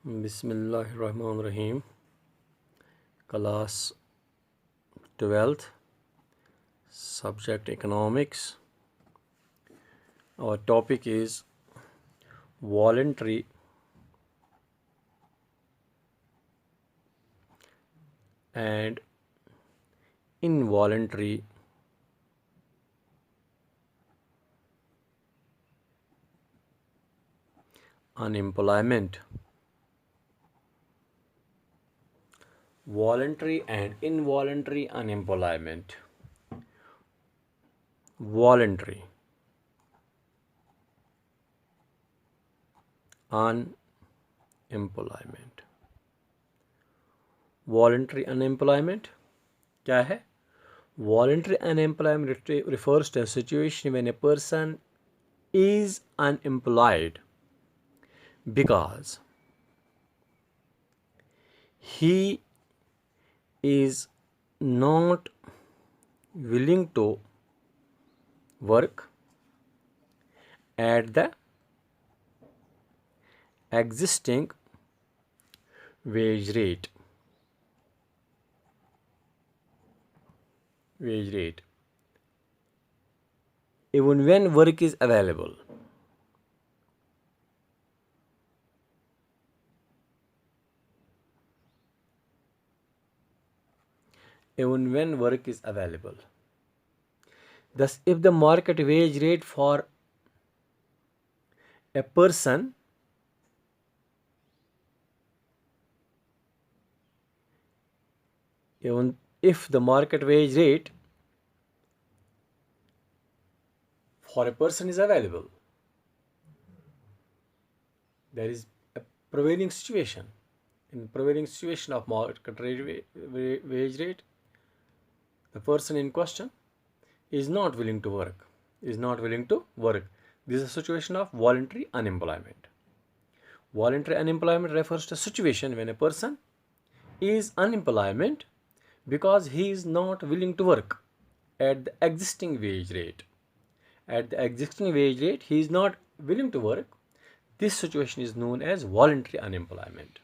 Bismillahirrahmanirrahim. Class 12th, subject economics. Our topic is voluntary and involuntary unemployment. Voluntary and involuntary unemployment. Voluntary unemployment. Voluntary unemployment क्या है? Voluntary unemployment refers to a situation when a person is unemployed because he is not willing to work at the existing wage rate. Even when work is available. Even when work is available. Thus, if the market wage rate for a person even if the market wage rate for a person is available, there is a prevailing situation. In prevailing situation of market wage rate, the person in question is not willing to work. This is a situation of voluntary unemployment. Voluntary unemployment refers to a situation when a person is unemployed because he is not willing to work at the existing wage rate. He is not willing to work. This situation is known as voluntary unemployment.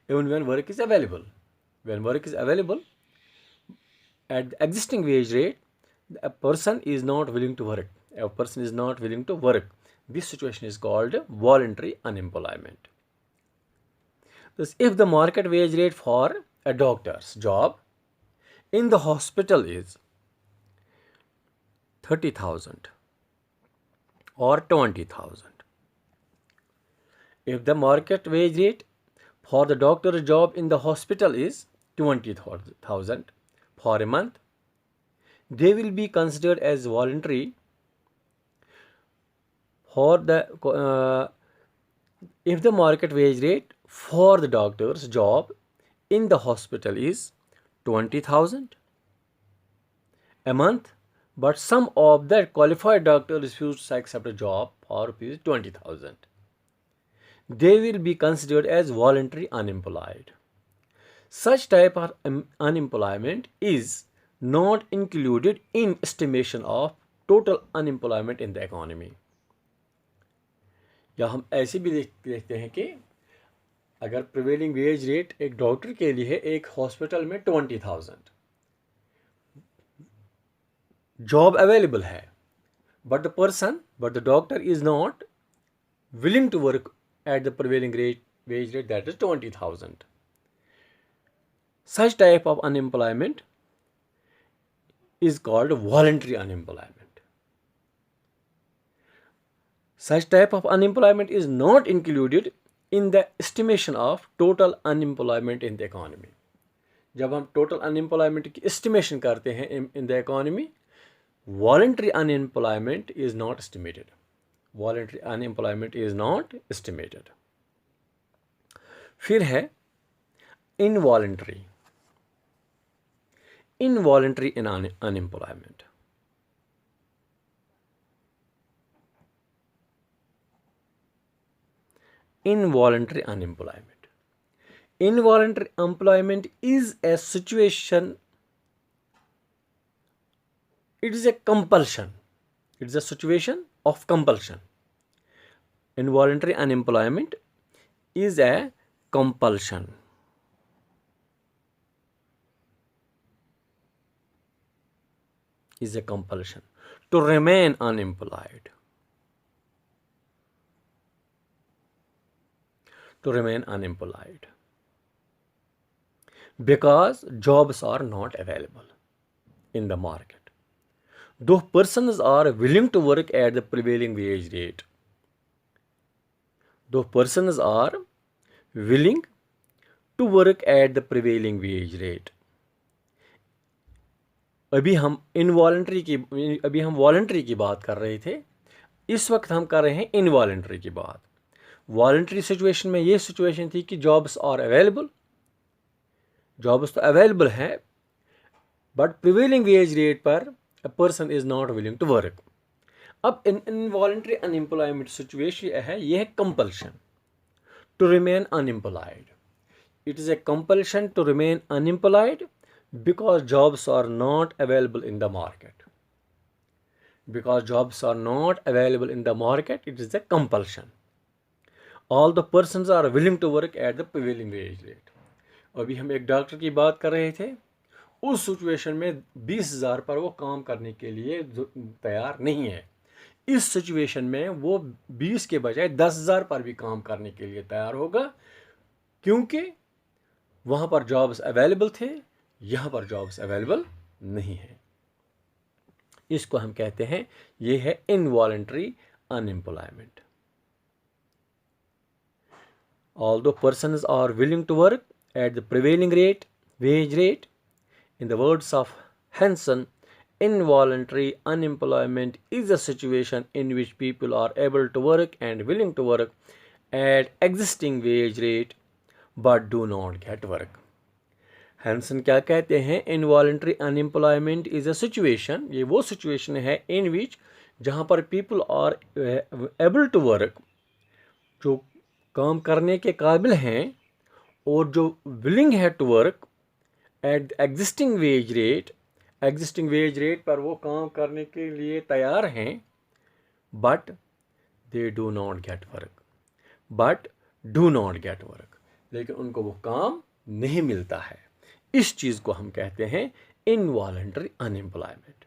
Even when work is available. When work is available at the existing wage rate, a person is not willing to work. This situation is called voluntary unemployment. Thus, if the market wage rate for a doctor's job in the hospital is 30,000 or 20,000. If the market wage rate for the doctor's job in the hospital is 20,000 for a month, they will be considered as voluntary for the if the market wage rate for the doctor's job in the hospital is 20,000 a month, but some of the qualified doctors refuse to accept a job for rupees 20,000. They will be considered as voluntary unemployed. Such type of unemployment is not included in estimation of total unemployment in the economy. या हम ऐसे भी देखते हैं कि अगर prevailing wage rate एक doctor के लिए है एक हॉस्पिटल में 20,000, जॉब अवेलेबल है, but the doctor is not willing to work at the prevailing wage rate, that is 20,000. Such type of unemployment is called voluntary unemployment. Such type of unemployment is not included in the estimation of total unemployment in the economy. जब हम total unemployment की estimation करते हैं in the economy, voluntary unemployment is not estimated. फिर है involuntary unemployment. Involuntary employment is a situation, it is a compulsion. It is a situation of compulsion. Involuntary unemployment is a compulsion. Is a compulsion to remain unemployed. To remain unemployed. Because jobs are not available in the market. Those persons are willing to work at the prevailing wage rate. Those persons are willing to work at the prevailing wage rate. अभी हम voluntary की बात कर रहे थे, इस वक्त हम कर रहे हैं इनवॉलंटरी की बात। वॉलंटरी सिचुएशन में ये सिचुएशन थी कि जॉब्स आर अवेलेबल, जॉब्स तो अवेलेबल हैं, बट प्रिवेलिंग वेज रेट पर a person is not willing to work. अब इनवॉलंटरी अनएम्प्लॉयमेंट सिचुएशन है, यह है compulsion to remain unemployed. It is a compulsion to remain unemployed because jobs are not available in the market. Because jobs are not available in the market, it is a compulsion. All the persons are willing to work at the prevailing wage rate. अभी हम एक doctor की बात कर रहे थे, उस situation में 20,000 पर वो काम करने के लिए तैयार नहीं है। इस सिचुएशन में वो 20 के बजाय 10,000 पर भी काम करने के लिए तैयार होगा, क्योंकि वहाँ पर जॉब्स अवेलेबल थे, यहाँ पर जॉब्स अवेलेबल नहीं है। इसको हम कहते हैं, ये है involuntary unemployment. Although persons are willing to work at the prevailing wage rate, in the words of Hansen, involuntary unemployment is a situation in which people are able to work and willing to work at existing wage rate but do not get work. Hansen क्या कहते हैं, involuntary unemployment is a situation, ये वो situation है in which जहाँ पर people are able to work, जो काम करने के काबिल हैं और जो विलिंग है to work at existing wage rate पर वो काम करने के लिए तैयार हैं, but they do not get work, लेकिन उनको वो काम नहीं मिलता है। इस चीज़ को हम कहते हैं involuntary unemployment.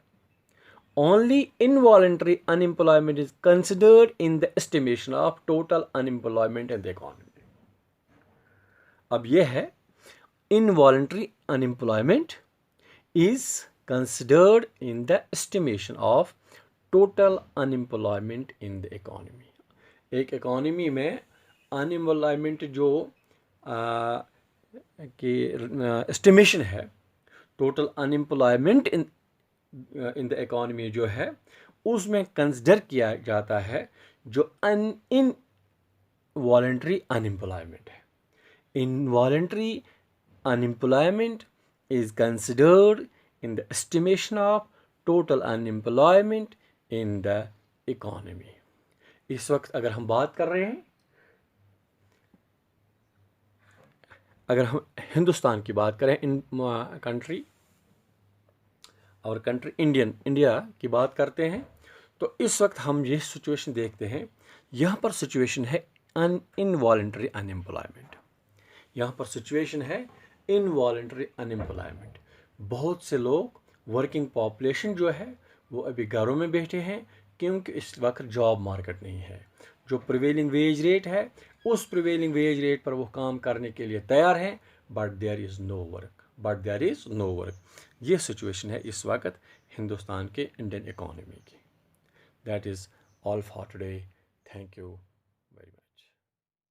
Only involuntary unemployment is considered in the estimation of total unemployment in the economy. अब यह है, involuntary unemployment is considered in the estimation of total unemployment in the economy. एक इकोनॉमी में अनएम्प्लॉयमेंट जो कि estimation है, total unemployment in the economy जो है, उसमें कंसिडर किया जाता है जो इनवॉलंटरी अनएम्प्लॉयमेंट है। Involuntary unemployment is considered in the estimation of total unemployment in the economy. इस वक्त अगर हम बात कर रहे हैं, अगर हम हिंदुस्तान की बात करें, इन कंट्री और कंट्री इंडिया की बात करते हैं, तो इस वक्त हम ये सिचुएशन देखते हैं। यहाँ पर सिचुएशन है इनवॉलंटरी अनएम्प्लॉयमेंट। यहाँ पर सिचुएशन है इनवॉलंटरी अनएम्प्लॉयमेंट। बहुत से लोग, वर्किंग पॉपुलेशन जो है, वो अभी घरों में बैठे हैं, क्योंकि इस वक्त जॉब मार्केट नहीं है। जो प्रिवेलिंग वेज रेट है, उस प्रिवेलिंग वेज रेट पर वो काम करने के लिए तैयार हैं, but there is no work. ये सिचुएशन है इस वक्त हिंदुस्तान के इंडियन इकोनॉमी की। That is all for today. Thank you.